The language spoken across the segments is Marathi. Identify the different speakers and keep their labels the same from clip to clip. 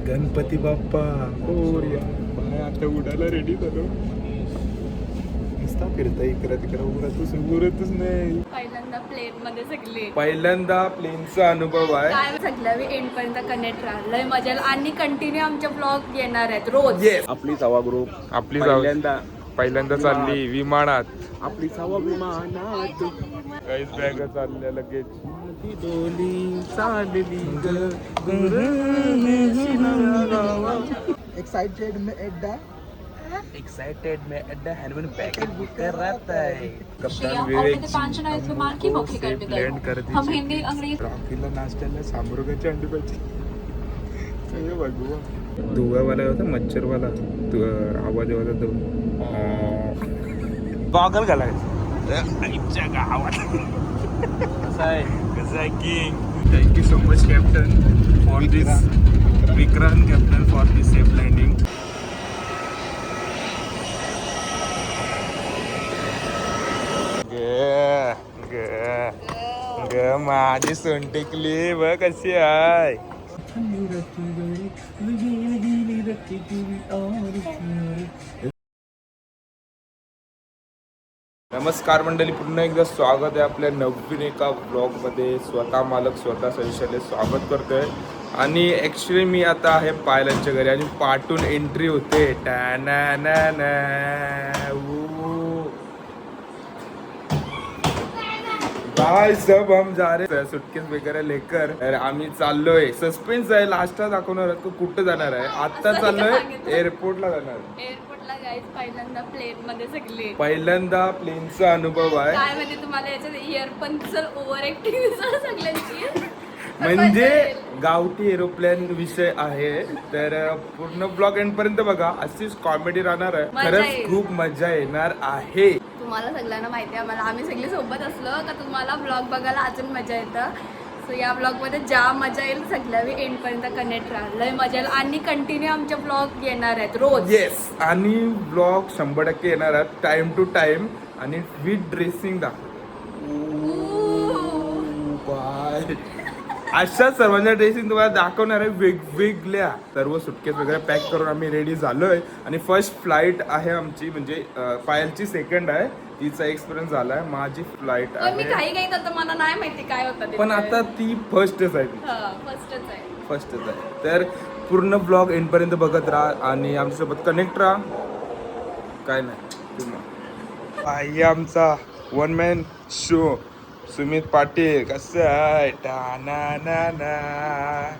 Speaker 1: गणपती बाप्पा मोरया. बाय आता उडायला रेडी झालो. नुसता फिरता इकडं तिकडं उरतच नाही.
Speaker 2: पहिल्यांदा प्लेन मध्ये सगळे
Speaker 1: पहिल्यांदा प्लेनचा अनुभव आहे.
Speaker 2: काय सगळं एंड पर्यंत कनेक्ट राहिलंय मजा आणि कंटिन्यू आमचे ब्लॉग येणार आहेत रोज.
Speaker 1: आपली सवा ग्रुप
Speaker 3: आपली
Speaker 1: पहिल्यांदा चालली विमानात.
Speaker 3: आपली सवा विमानात
Speaker 1: काहीच बॅग चालल्या लगेच.
Speaker 3: डोली चालली
Speaker 4: एक्साइटेड में अड्डा हनुमान पैकेज बुक कर रहा है.
Speaker 1: कप्तान विवेक लँड करते. रॉकीला नाश्त्याला सांबुर्गाची अंडी पाहिजे. धुवावाला होता मच्छरवाला आवाज होता तो
Speaker 3: पागल झाला
Speaker 1: king. Thank you so much captain for this Vikrant captain for this safe landing. माझी सोन टेकली बघ कशी आहे. नमस्कार मंडळी, पुन्हा एकदा स्वागत आहे आपल्या नवीन एका ब्लॉगमध्ये. स्वतः मालक स्वतः सविशाले स्वागत करतोय. आणि ॲक्च्युली मी आता आहे पायलांच्या घरी आणि पाठून एंट्री होते. भाई सब हम जा रहे सुटकेस वगैरे लेकर. आम्ही चाललोय. सस्पेन्स आहे, लास्टला दाखवणार तो कुठं जाणार आहे. आता चाललोय एअरपोर्टला जाणार.
Speaker 2: एअरपोर्टला गाईज पहिल्यांदा प्लेन मध्ये सगळे.
Speaker 1: पहिल्यांदा प्लेनचा अनुभव आहे.
Speaker 2: काय म्हणजे तुम्हाला याच्यात इयरफोन्स ओव्हर ऍक्टिव्ह सगळ्यांची
Speaker 1: म्हणजे गावठी एरोप्लेन विषय आहे. तर पूर्ण ब्लॉग एंड पर्यंत बघा. अशीच कॉमेडी राहणार आहे. खरंच खूप मजा येणार आहे.
Speaker 2: तुम्हाला सगळ्यांना माहिती आहे आम्हाला, आम्ही सगळे सोबत असलो का तुम्हाला ब्लॉग बघायला अजून मजा येतं. सो या ब्लॉगमध्ये ज्या मजा येईल सगळ्या एंड पर्यंत कनेक्ट राहिलंय मजा येईल आणि कंटिन्यू आमचे ब्लॉग येणार आहेत रोज.
Speaker 1: येस, आणि ब्लॉग 100% येणार आहेत टाइम टू टाइम आणि विथ ड्रेसिंग बाय. अशा सर्वांच्या ड्रेसिंग तुम्हाला दाखवणार आहे वेगवेगळ्या. सर्व सुटकेस वगैरे पॅक करून आम्ही रेडी झालोय. आणि फर्स्ट फ्लाईट आहे आमची, म्हणजे पायलची सेकंड आहे. तिचा एक्सपिरियन्स झालाय. माझी फ्लाईट
Speaker 2: मी
Speaker 1: आहे
Speaker 2: काही काही तर मला नाही माहिती काय होतं ते.
Speaker 1: पण आता ती फर्स्टच आहे. फर्स्टच आहे. तर पूर्ण ब्लॉग एंड पर्यंत बघत राहा आणि आमच्यासोबत कनेक्ट राहा. काय नाही तुम्हाला आमचा one man show. Sumit Patil कसं आहे.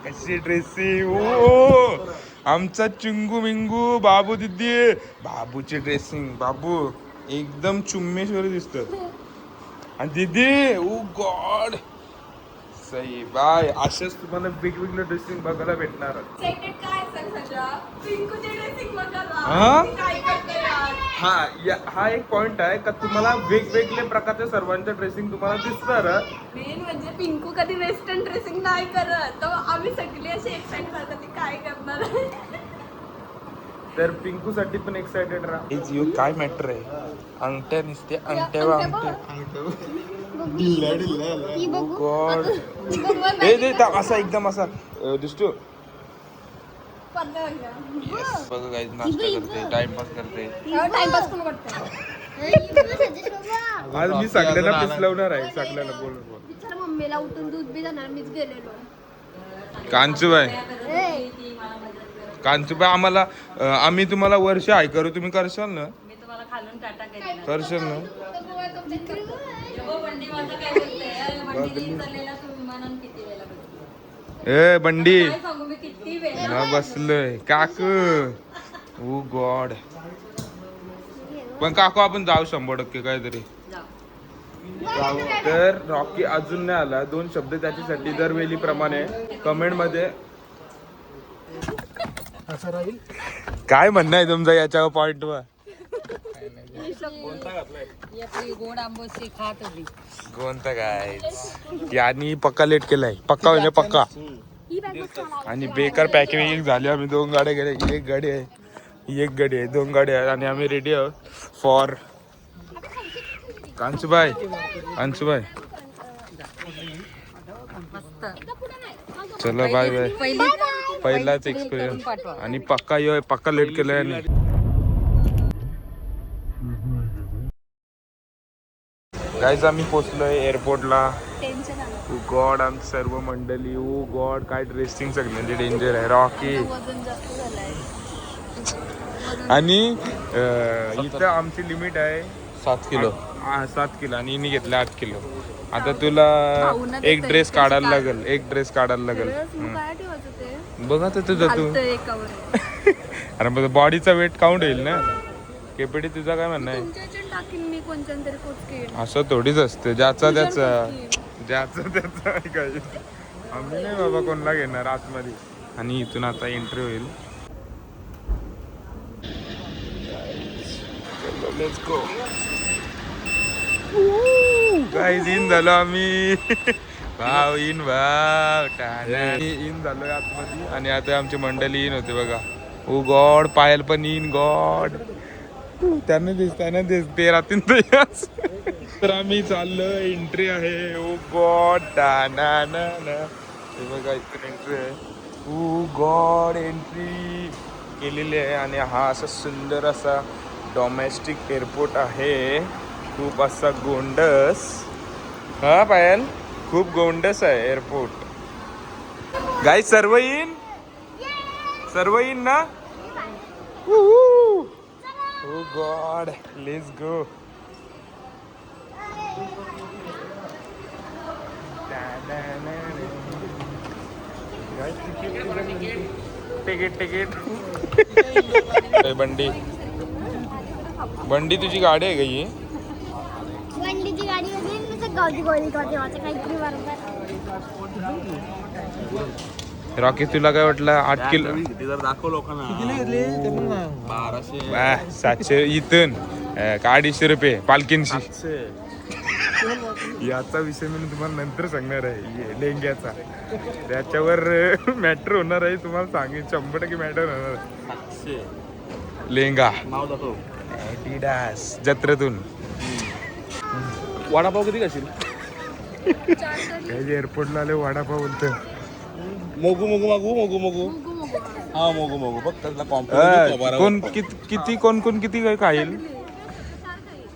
Speaker 1: कशी ड्रेसिंग. ओ आमचा चिंगू मिंगू बाबू दिदी. बाबूची ड्रेसिंग. बाबू एकदम चुम्मेश्वरी दिसत. आणि दिदी ओ गॉड सही बाय. असेच तुम्हाला वेगवेगळं ड्रेसिंग बघायला भेटणार. हा एक पॉइंट आहे का तुम्हाला वेगवेगळे प्रकारच्या सर्वांचं ड्रेसिंग तुम्हाला दिसणार.
Speaker 2: मेन म्हणजे पिंकू कधी वेस्टर्न ड्रेसिंग नाही करत, तर आम्ही सगळे असे एक्साइटेड राहतात ती काय करणार.
Speaker 1: तर पिंकू साठी पण एक्साइटेड राहा. काय मॅटर आहे. अंगठ्या निसते अंगठ्यावर अंगठ्या. गॉड असा एकदम असा दिसतो. बघा गाईज नाश्ता करते, टाइमपास करते. आज मी सगळ्यांना पिसलवणार आहे. सगळ्यांना बोल
Speaker 2: मम्मीला उठून दूध बी जाणार मीच गेलेलो.
Speaker 1: कांचूबाई आम्हाला आम्ही तुम्हाला वर्ष आहे करू. तुम्ही करशाल ना.
Speaker 2: मी तुम्हाला खालून टाटा केलेला.
Speaker 1: करशाल ना. ए बंडी बसलोय काकू. ओ गॉड. पण काकू आपण जाऊ 100% काहीतरी. तर रॉकी अजून नाही आला. 2 शब्द त्याच्यासाठी दरवेळी प्रमाणे कमेंट मध्ये काय म्हणणं आहे तुमचं याच्यावर पॉइंट वर. कोणता काय यांनी पक्का लेट केलाय. पक्का म्हणजे पक्का. आणि बेकार पॅकिंग झाली. आम्ही 2 गाड्या गेल्या. एक गाडी आहे 2 गाड्या आहेत आणि आम्ही रेडी आहोत फॉर कांचूबाई. चलो बाय बाय. पहिलाच एक्सपिरियन्स आणि पक्का लेट केलाय आणि गाईज आम्ही पोचलोय एअरपोर्टला.
Speaker 2: टेन्शन आलं.
Speaker 1: गॉड आमची सर्व मंडळी. ओ गॉड काय ड्रेसिंग सगळ्यांचे डेंजर आहे. रॉकी
Speaker 2: वजन जास्त झालंय.
Speaker 1: आणि इथं आमची लिमिट आहे
Speaker 3: 7 किलो.
Speaker 1: 7 किलो आणि हिने घेतलं 8 किलो. आता तुला
Speaker 2: भाऊनं
Speaker 1: एक
Speaker 2: देतोय,
Speaker 1: ड्रेस
Speaker 2: त्याची
Speaker 1: काढायला
Speaker 2: काढ.
Speaker 1: लागेल. एक ड्रेस काढायला लागेल.
Speaker 2: मग काय ठेवायचं ते?
Speaker 1: बघा तर तुझं तू.
Speaker 2: घालतोय एकावर.
Speaker 1: अरे बॉडीचा वेट काउंट होईल ना. केपीटी तुझा काय म्हणणं आहे?
Speaker 2: तुमच्या ह्याच्यात टाकीन मी कोणत्या तरी कोचकेन.
Speaker 1: असं थोडीच असतं. ज्याचा त्याचा काय आम्ही नाही बाबा कोणला घेणार आतमध्ये. आणि इथून आता एंट्री होईल. Let's go guys. इन झालो आम्ही. भाव इन झालोय आतमध्ये. आणि आता आमची मंडळी इन होते बघा. ओ गॉड पायल पण इन. गॉड त्यांना दिस ते राहतील तर आम्ही चाललो. एंट्री आहे. ओ गॉड बघा इथून एंट्री आहे. ओ गॉड एंट्री केलेली आहे. आणि हा असा सुंदर असा डोमेस्टिक एअरपोर्ट आहे. खूप असा गोंडस. हा पायल खूप गोंडस आहे एअरपोर्ट. गाईज सर्व इन ना. Oh God, let's go. Ticket. बंडी तुझी गाडी आहे का ही?
Speaker 5: बंडीची गाडी होती गावची गोळी काहीतरी बरोबर.
Speaker 1: रॉकी तुला काय वाटलं? 8 किलो
Speaker 3: दाखव लोकांना. किती घेतले? 1200.
Speaker 1: 700 इथून 250 रुपये पालखींशी. याचा विषय मी तुम्हाला नंतर सांगणार आहे. लेंग्याचा त्याच्यावर मॅटर होणार आहे. तुम्हाला सांगेन 100% मॅटर होणार आहे. लेंगा
Speaker 3: नाव दाखव.
Speaker 1: ॲडिडास जत्रेतून.
Speaker 3: वडापाव किती खाशील?
Speaker 1: एअरपोर्टला आले वडापाव बोलतो.
Speaker 3: मोगू हा मोगू बघ त्यातला कॉम्प्युटर.
Speaker 1: कोण किती काय खाईल?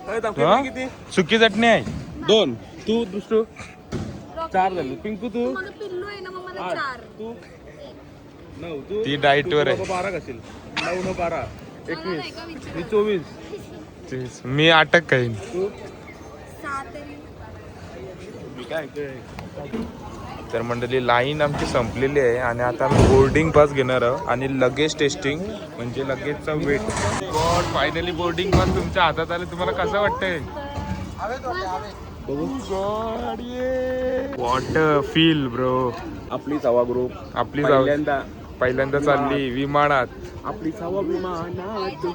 Speaker 3: किती?
Speaker 1: सुकी चटणी आहे
Speaker 3: 2. तू दुसरं 4 झाले. पिंकू तू
Speaker 2: माझं पिल्लू आहे ना मग मला
Speaker 3: 8.
Speaker 2: 4.
Speaker 3: तू 9. तू
Speaker 1: ती डाएटवर आहे.
Speaker 3: 12 खाशील. 9 न 12
Speaker 2: मला
Speaker 3: 21.
Speaker 2: का विचार
Speaker 3: मी 24.
Speaker 1: मी 8 खाईन.
Speaker 3: तू
Speaker 2: 7 तरी.
Speaker 3: मी काय
Speaker 1: तर मंडळी लाईन आमची संपलेली आहे. आणि आता आम्ही बोर्डिंग पास घेणार आहोत. आणि लगेज टेस्टिंग म्हणजे लगेजचा weight. God finally boarding pass तुमच्या हातात आले. तुम्हाला कसं वाटतंय? What feel bro.
Speaker 3: आपली सवा ग्रुप
Speaker 1: आपली पहिल्यांदा
Speaker 3: विमानात.
Speaker 1: चालली विमानात.
Speaker 3: आपली सवा विमानात.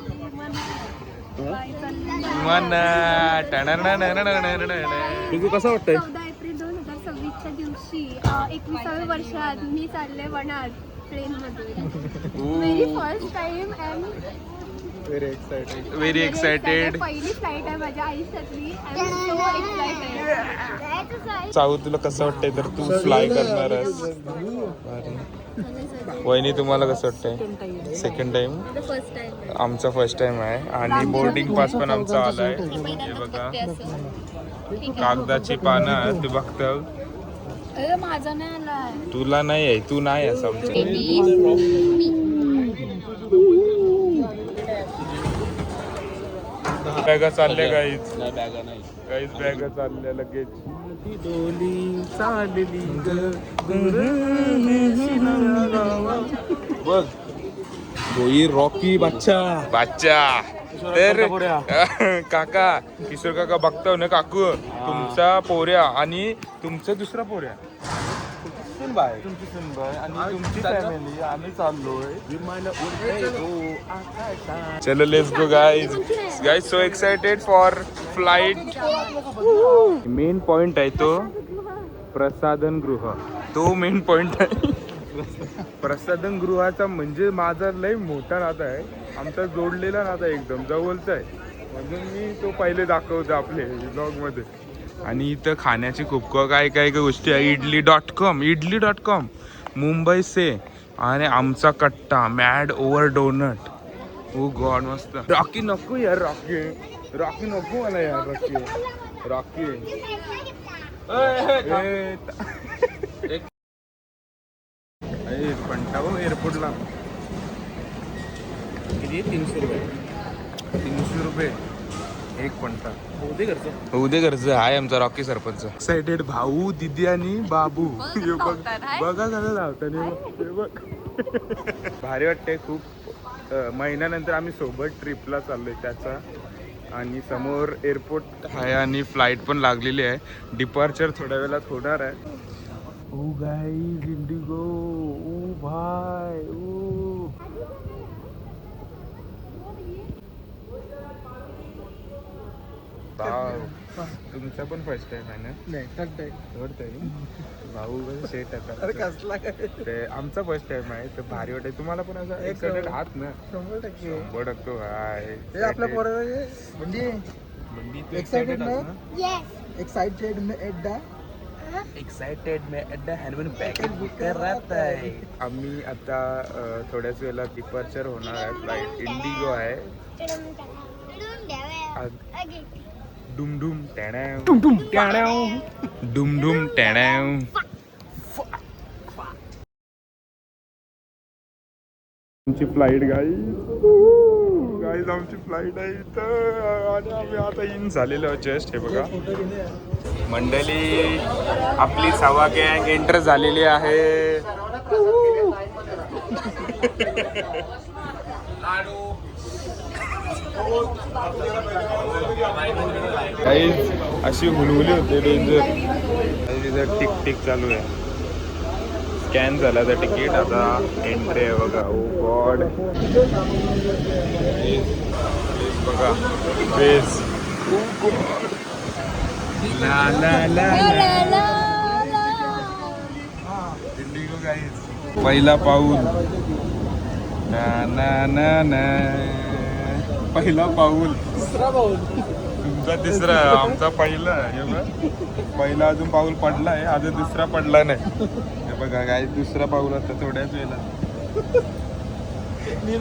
Speaker 3: पिंकू कसं वाटतंय?
Speaker 5: 14 एप्रिल 2026च्या दिवशी 21व्या वर्षात मी चालले वनात ट्रेन मधून. Very first time and
Speaker 1: very excited.
Speaker 5: पहिली फ्लाईट आहे माझ्या आयुष्यातली. I am so excited.
Speaker 1: चाहू तुला कसं वाटतंय? तर तू फ्लाय करणार आहेस. वहिनी तुम्हाला कसं वाटतंय? Second time.
Speaker 2: First time.
Speaker 1: आमचा फर्स्ट टाइम आहे. आणि बोर्डिंग पास पण आमचा आलाय. हे बघा कागदाची पानं तू बघतो.
Speaker 2: माझा नाही आलाय.
Speaker 1: तुला नाही आहे. तू नाही आहेस आमच्या. बॅगा चालल्या काहीच
Speaker 3: बॅगा नाही.
Speaker 1: काहीच बॅगा चालल्या लगेच.
Speaker 3: डोली चालली
Speaker 1: बघ
Speaker 3: गोई रॉकी बच्चा.
Speaker 1: तर काका किशोर काका बघताव ना काकू. तुमचा पोऱ्या आणि तुमचं दुसरा पोऱ्या तुमची सुनबाई आणि तुमची फॅमिली. आम्ही चाललोय
Speaker 3: विमान
Speaker 1: चलो let's go guys so excited for flight. Main point आहे तो प्रसाधन गृह. तो मेन पॉइंट आहे. प्रसाधन गृहाचा म्हणजे माझा लय मोठा नाता आहे. आमचा जोडलेला नाता एकदम जवळचा आहे. म्हणून मी तो पहिले दाखवतो आपले ब्लॉग मध्ये. आणि इथं खाण्याची खूप काय गोष्टी आहे. इडली.com मुंबई से आणि आमचा कट्टा मॅड ओव्हर डोनट. ओ गॉड मस्त. रॉकी नको यार, रॉकी नको मला यार. रॉकी पंटा हो एअरपोर्टला
Speaker 3: किती 300 रुपये
Speaker 1: 300 रुपये एक पंटा.
Speaker 3: होते घरचं.
Speaker 1: होऊ दे घरचं आहे आमचा रॉकी सरपंच. एक्साइटेड भाऊ, दिदी आणि बाबू. हे बघ, बघा झालं लावताना हे बघ. भारी वाटते खूप. महिन्यानंतर आम्ही सोबत ट्रिपला चाललोय त्याचा. आणि समोर एअरपोर्ट आहे आणि फ्लाईट पण लागलेली आहे. डिपार्चर थोड्या वेळात होणार आहे. ओ गाईज, इंडिगो. ओ भाई, ओ तुमचा पण फर्स्ट टाइम आहे ना?
Speaker 4: नाही थर्ड
Speaker 1: थर्ड टाइम. भाऊ सेट
Speaker 4: अरे कसला काय
Speaker 1: ते आमचा फर्स्ट टाइम आहे तर भारी वाटते. तुम्हाला पण असं एक्साइटेड आहात ना?
Speaker 4: 100%
Speaker 1: 100% आहे.
Speaker 4: हे आपल्या पोराला म्हणजे एक्साइटेड ना? एक्साइटेड में एड्डा हॅनमन पॅकेज बुक कर रहा है.
Speaker 1: आम्ही आता थोड्याच वेळेला डिपार्चर होणार आहे. फ्लाईट इंडिगो आहे. डुमडुम टॅणाव डुमडुम टॅणाव डुमडुम टॅणाव. आमची फ्लाईट गाईज आमची फ्लाईट आहे इथं आणि आम्ही आता इन झालेलो जस्ट. हे बघा मंडळी, आपली सवा गँग एंटर झालेली आहे. गाईज अशी हुलहुली होते डेंजर. तिथं टिक टिक चालू आहे. स्कॅन झाला तर तिकीट. आता एंट्री आहे बघा. ओ गॉड, बघा फेस. ओ गॉड, ला ला ला इंडिगो गाईज. पहिला पाऊल. ना ना ना ना. पहिला पाऊल.
Speaker 4: दुसरा पाऊल.
Speaker 1: तुमचा तिसरा, आमचा पहिला. हे बघ, पहिला अजून पाऊल पडला आहे, अजून दुसरा पडला नाही. हे बघा काय दुसरा पाऊल आता थोड्याच वेळेला.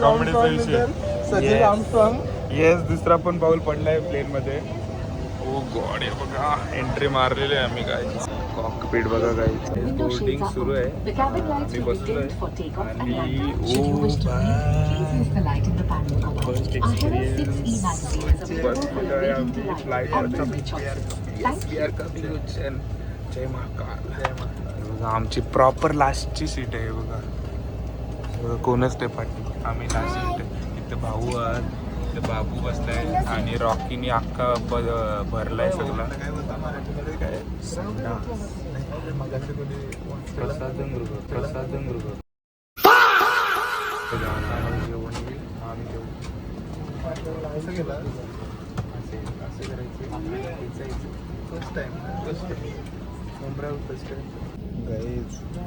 Speaker 1: कॉमेडीचा विषय.
Speaker 4: सचिन आर्मस्ट्रॉंग.
Speaker 1: येस, दुसरा पण पाऊल पडलाय प्लेन मध्ये. ओ गॉड, हे बघा एंट्री मारलेली आहे आम्ही. काय कॉकपीट बघा काय. बोर्डिंग सुरू आहे. आम्ही बसलोय आणि फर्स्ट एक्सपिरियन्स बस मध्ये आम्ही फ्लाईट जय महाकाल. आमची प्रॉपर लास्टची सीट आहे बघा. कोणच ते पाठी आम्ही लास्ट सीट आहे. इथे भाऊ आहात, इथे बाबू बसलाय आणि रॉकीने अख्खा भरलाय सगळा. काय प्रसादन मृग जेवण येईल आम्ही जेवू. असं केलं असं करायचं. फर्स्ट टाइम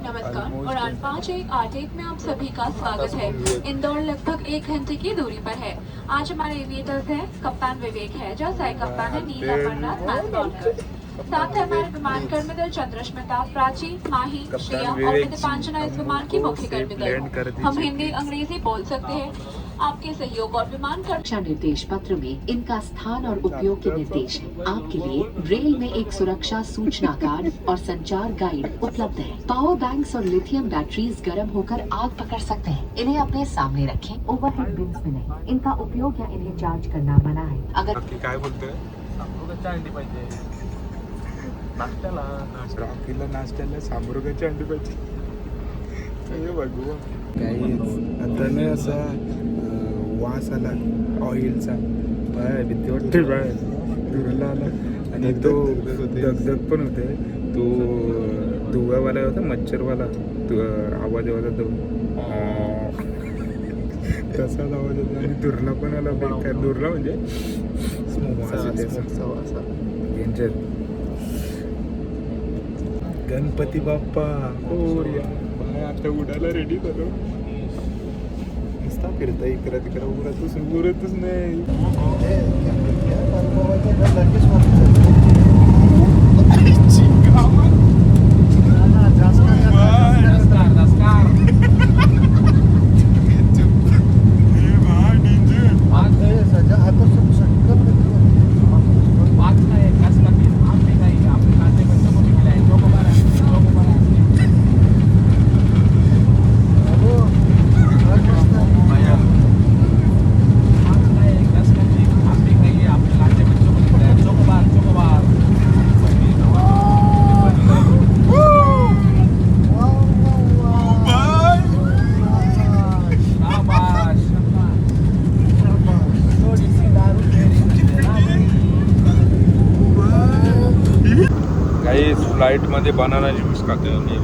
Speaker 6: नमस्कार, उड़ान 5181 में आप सभी का स्वागत है। इंदौर लगभग 1 घंटे की दूरी पर है। आज हमारे एविएटर्स हैं कप्तान विवेक है जो सह कप्तान है नील अमरनाथ मैथडॉनकर। साथ है हमारे विमान कर्मदल चंद्रस्मिता, प्राची, माही, श्रेया और दीपांजना इस विमान की मुख्य कर्मदल। हम हिंदी अंग्रेजी बोल सकते हैं। आपके सहयोग और विमान
Speaker 7: सुरक्षा निर्देश पत्र में इनका स्थान और उपयोग के निर्देश हैं। आपके लिए रेल में एक सुरक्षा सूचना कार्ड और संचार गाइड उपलब्ध है। पावर बैंक्स और लिथियम बैटरीज गर्म होकर आग पकड़ सकते हैं। इन्हें अपने सामने रखें। ओवरहेड बिन्स में नहीं, इनका उपयोग या इन्हें चार्ज करना मना है। अगर
Speaker 1: काय बोलतोय
Speaker 3: अंडी पाहिजे नाश्त्याला.
Speaker 1: रॉकीला नाश्त्याला सांबरुगाची अंडी पाहिजे. भगवान काही आता नाही असा वास आला ऑइलचा. बाय भीती वाटते. बाय दुरला आला आणि तो दगदग पण होते. तो धुवावाला होता, मच्छरवाला आवाज होता तो. तसाच आवाज होता आणि दुरला पण आला. बेकार दुरला म्हणजे डेंजर. गणपती बाप्पा आता उडायला रेडी झालो. नुसता फिरता इकडं तिकडं उरतच नाही. फ्लाईटमध्ये बनाना ज्यूस खातोय आम्ही.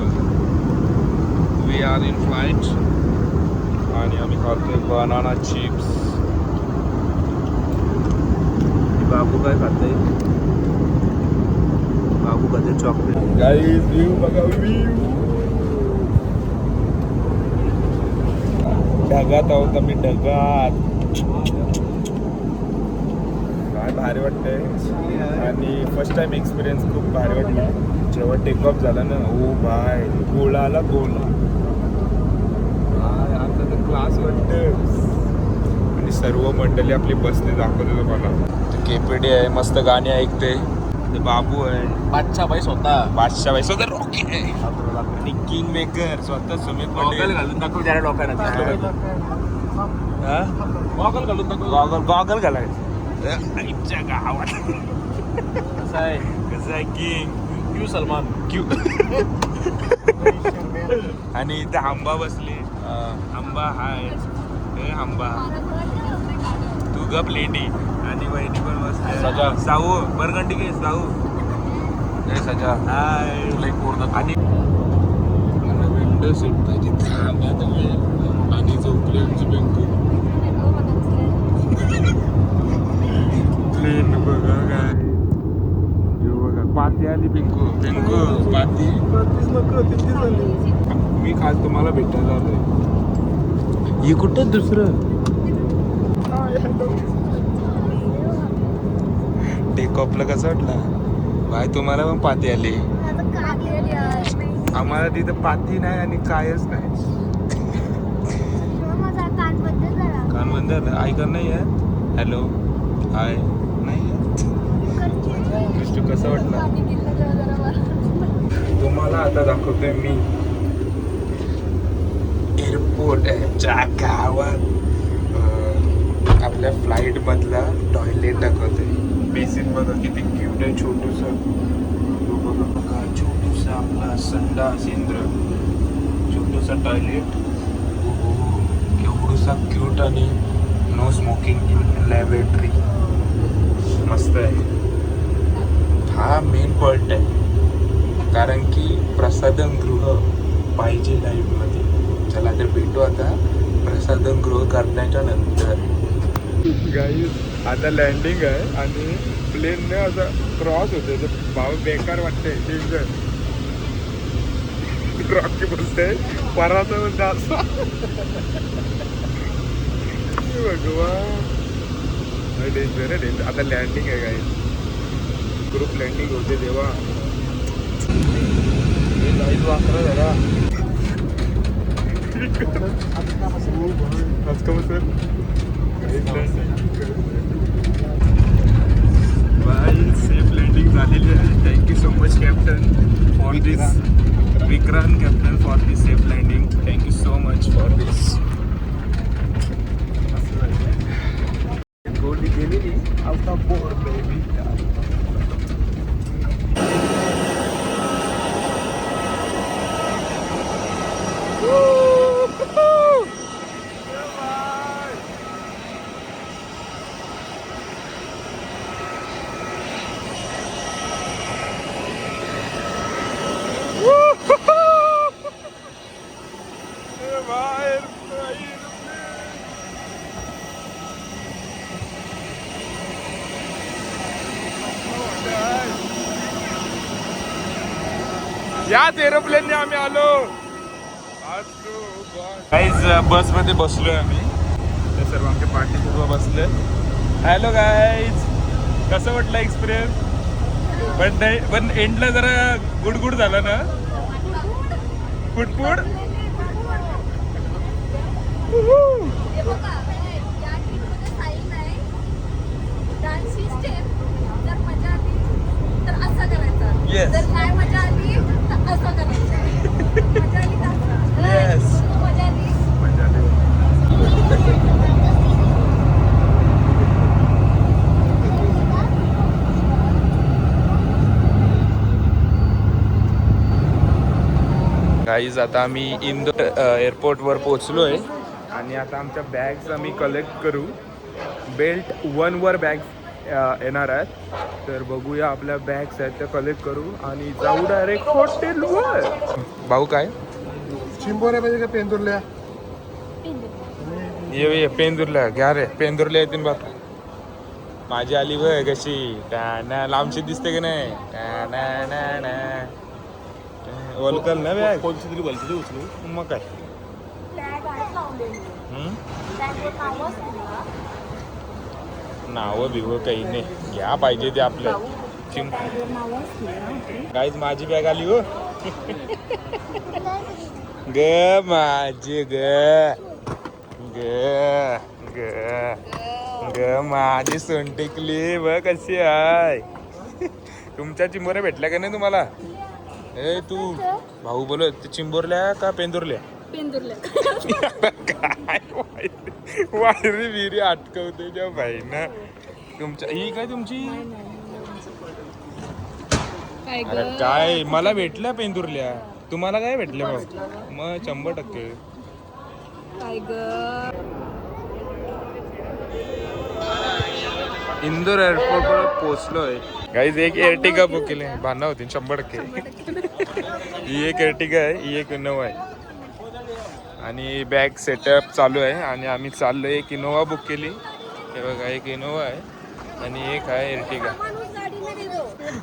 Speaker 1: वी आर इन फ्लाईट आणि आम्ही खातोय बनाना चिप्स. बाबू काय खातोय? बाबू खाते चॉकलेट. गाईज व्ह्यू बघा, व्ह्यू. ढगात आहोत आम्ही, ढगात. काय भारी वाटतंय आणि फर्स्ट टाइम एक्सपिरियन्स खूप भारी वाटला जेव्हा टेक ऑफ झाला ना. ओ बाय, गोळा आला गोळा. आता तर क्लास वाटतं. आणि सर्व मंडळी आपली बसने दाखवते मला. केपीडी आहे, मस्त गाणी ऐकते. ते बाबू आहे,
Speaker 3: बादशाह भाई स्वतः.
Speaker 1: बादशाह भाई स्वतः रॉकी आहे आणि किंग मेकर स्वतः सुमित
Speaker 3: गॉगल
Speaker 1: पटेल.
Speaker 3: घालून दाखव जरा लोकांना. गॉगल घालून दाखव.
Speaker 1: गॉगल घालायचं आईच्या गावात.
Speaker 3: कसं आहे
Speaker 1: कसं आहे किंग
Speaker 3: क्यू सलमान.
Speaker 1: क्यू. आणि इथे आंबा बसले. आंबा हाय, हे आंबा. तू गप लेडी. आणि वहिनी पण बसले.
Speaker 3: सजा.
Speaker 1: साऊ बरगंडी घे साऊ.
Speaker 3: हे सजा.
Speaker 1: हाय.
Speaker 3: तुला एक पूर्ण
Speaker 1: आणि विंडो सीट पाहिजे थांबा तुम्ही. आणि झोपली आमची बेंकू. प्लेन बघा काय. यो बघा पाती आली. पिंकू पिंकू पाती. मी काल तुम्हाला भेटायला आलोय. हे कुठं दुसरं टेक ऑफला कसं वाटलं भाई? तुम्हाला पण पाती आली. आम्हाला तिथं पाती नाही आणि कायच नाही. कान बंद झालं. ऐकत नाही आहे. हॅलो हाय नाही. कसं वाटलं तुम्हाला? आता दाखवतोय मी एअरपोर्टच्या गावात आपल्या फ्लाईट मधला टॉयलेट दाखवतोय. बेसिन बघा किती क्यूट आहे. छोटूसा बघा, छोटूसा आपला संडास इंद्र. छोटूसा टॉयलेट. केवढूसा क्यूट आणि नो स्मोकिंग इन लॅबोरेटरी. मस्त आहे. हा मेन पॉइंट आहे कारण की प्रसाधन गृह पाहिजे लाईफमध्ये. चला तर भेटू आता प्रसाधन गृह करण्याच्या नंतर. गाईज आता लँडिंग आहे आणि प्लेनने असं क्रॉस होते. तर भाव बेकार वाटते. डेंजर. रॉकी बोलते पराचा जास्त. भगवान डेंजर आहे. डेंजर. आता लँडिंग आहे गाईज. ग्रुप लँडिंग होते तेव्हा लाईट वापरा जरा. आज का सर सेफ लँडिंग झालेली आहे. Thank you so much captain for this. Vikrant captain for this safe landing. Thank you so much for this. गोली गेलेली आउट ऑफ बोर्ड बेबी. याच एरोप्लेनने आम्ही आलो. गाईज बसमध्ये बसलोय आम्ही. ते सर्व आमच्या पार्टी सर्व बसले. हॅलो गाईज, कसं वाटलं एक्सपिरियन्स? पण नाही, पण एंडला जरा गुडगुड झाला ना. पुटपुट. Yes.
Speaker 2: जर नाही मजा आली तर असं करायचं. मजा आली का?
Speaker 1: Yes.
Speaker 2: मजा आली.
Speaker 1: मजा आली. गाईज आता आम्ही इंदोर एअरपोर्टवर पोहोचलो आहे आणि आता आमच्या बॅग्स आम्ही कलेक्ट करू. बेल्ट 1 वर बॅग येणार आहेत. तर बघूया, आपल्या बॅग्स आहेत त्या कलेक्ट करू आणि जाऊ डायरेक्ट हॉटेलवर. भाऊ काय
Speaker 4: चिंबोऱ्या पाहिजे का पेंदुरल्या?
Speaker 1: ये पेंदुरल्या घ्या रे, पेंदुरल्या येतील बघ. माझी आली बघ कशी, लांबची दिसते की नाही. ओलकल ना बॅग
Speaker 3: कोणची तरी बोलते उचलू.
Speaker 1: मग काय. नावं बिव काही नाही, घ्या पाहिजे ते आपल्या काहीच. माझी बॅग आली हो ग, माझी ग माझी सोन टेकली बघ कशी आहे. तुमच्या चिंबोऱ्या भेटल्या का नाही तुम्हाला? ए तू भाऊ बोल, चिंबोरल्या का पेंदुरल्या? काय वायरी विहिरी अटकवते त्या भाई ना. तुमच्या ही काय तुमची? अरे काय, मला भेटल्या पेंदुरल्या, तुम्हाला काय भेटल्या भाऊ? मग 100%. इंदोर एअरपोर्ट वर पोहोचलोय गाईज. एक एर्टिगा बुक केली, भांडणं होती 100%. ही एक एर्टिगा आहे, ही एक इनोवा आहे आणि बॅग सेटअप चालू आहे. आणि आम्ही चाललोय, एक इनोवा बुक केली. हे बघा, एक इनोवा आहे आणि एक आहे एर्टिगा.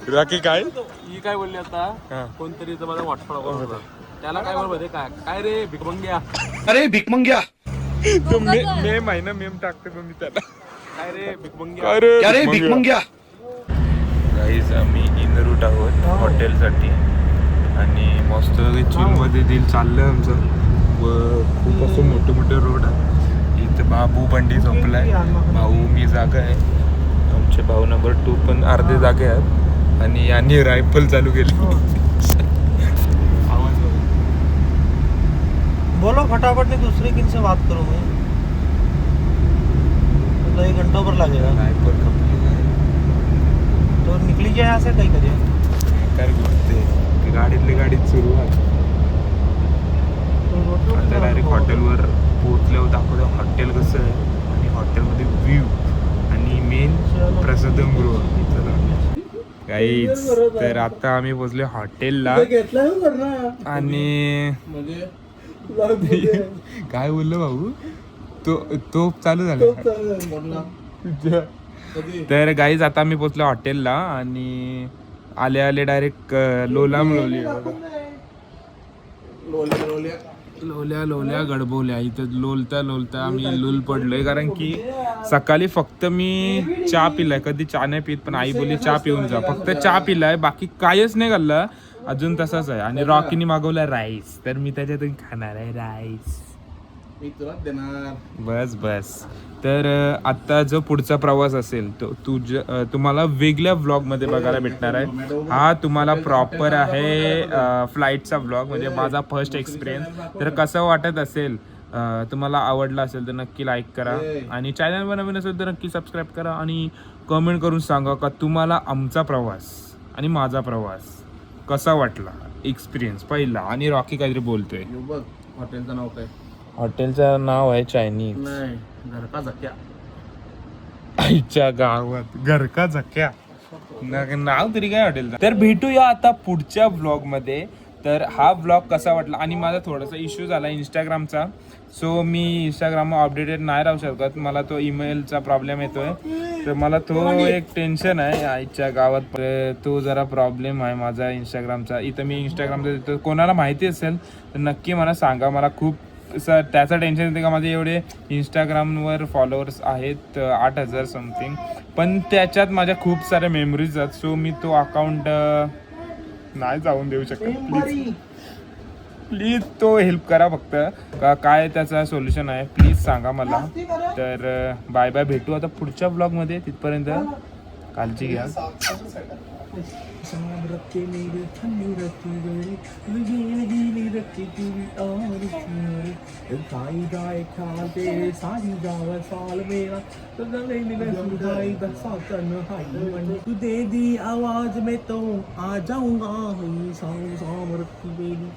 Speaker 1: बाकी काय
Speaker 3: ही काय बोलली आता, कोणतरी माझा व्हॉट्सअप होता, त्याला काय बोलते, काय रे भिकमंग्या.
Speaker 4: अरे भिकमंग्या,
Speaker 1: मे महिना मेम टाकते मग मी त्याला.
Speaker 3: काय रे भिकमंग्या.
Speaker 4: अरे भिकमंग्या.
Speaker 1: गाईज आम्ही इन रूट आहोत हॉटेलसाठी आणि मस्त चिलमध्ये दिल चाललं आमचं. व खूप असं मोठे मोठे रोड आहे. इथं बाबू बंडी झोपलाय, भाऊ मी जागा आहे, आमचे भाऊ नंबर 2 पण अर्धे जागे आहेत आणि यांनी रायफल चालू केली.
Speaker 8: बोलो फटाफट, नहीं दूसरे किन से बात करूँ मैं, मतलब 1 घंटा पर लगेगा।
Speaker 1: रायफल खपली
Speaker 8: तो निकली जाए यहाँ से, कहीं करिए
Speaker 1: काय घुसते गाडीतली गाडीत सुरुवात. आता डायरेक्ट हॉटेलवर पोहोचल्यावर दाखवतो हॉटेल कसं आहे आणि हॉटेलमध्ये व्ह्यू आणि मेन प्रसादगृह. चला गाईज, तर आता आम्ही पोहोचलो हॉटेलला आणि काय बोललो भाऊ, तो चालू झाला. तर गाईज आता आम्ही पोहोचलो हॉटेलला आणि आले आले डायरेक्ट लोलाम लोल्या गडबवल्या. इथं लोलता आम्ही लूल पडलोय, कारण की सकाळी फक्त मी चहा पिलाय. कधी चहा नाही पित, पण आई बोलली चहा पिऊन जा. फक्त चहा पिलाय, बाकी कायच नाही खाल्लं अजून, तसाच आहे. आणि रॉकीने मागवला राईस, तर मी त्याच्यातून खाणार आहे राईस. बस. तर आता जो पुढचा प्रवास असेल तो तुम्हाला वेगळ्या व्लॉगमध्ये बघायला भेटणार आहे. हा तुम्हाला प्रॉपर आहे फ्लाईटचा व्लॉग, म्हणजे माझा फर्स्ट एक्सपिरियन्स. तर कसं वाटत असेल, तुम्हाला आवडला असेल तर नक्की लाईक करा आणि चॅनलवर नवीन असेल तर नक्की सबस्क्राईब करा आणि कमेंट करून सांगा का तुम्हाला आमचा प्रवास आणि माझा प्रवास कसा वाटला, एक्सपिरियन्स पहिला. आणि रॉकी काहीतरी बोलतोय.
Speaker 3: हॉटेलचं नाव काय?
Speaker 1: हॉटेलचं नाव आहे चायनीज.
Speaker 3: नाही, घर का झक्या.
Speaker 1: आईच्या गावात घर का झक्या नाव तरी काय हॉटेलचं. तर भेटूया आता पुढच्या व्लॉग मध्ये. तर हा व्लॉग कसा वाटला, आणि माझा थोडासा इश्यू झाला इंस्टाग्रामचा, सो मी इंस्टाग्रामवर अपडेटेड नाही राहू शकत. मला तो ईमेलचा प्रॉब्लेम येतोय, तर मला तो एक टेन्शन आहे आईच्या गावात. तो जरा प्रॉब्लेम आहे माझा इंस्टाग्रामचा. इथं मी इंस्टाग्रामचा देतो, कोणाला माहिती असेल तर नक्की मला सांगा. मला खूप त्याचं टेन्शन येते का माझे एवढे इंस्टाग्रामवर फॉलोअर्स आहेत 8,000 समथिंग, पण त्याच्यात माझ्या खूप साऱ्या मेमरीज आहेत. सो मी तो अकाउंट नाही जाऊन देऊ शकत. प्लीज तो हेल्प करा फक्त. काय त्याचा सोल्युशन आहे प्लीज सांगा मला. तर बाय बाय, भेटू आता पुढच्या ब्लॉगमध्ये. तिथपर्यंत काळजी घ्या.
Speaker 8: तू दे दी आवाज में तो आ जाऊंगा, सामरती बेली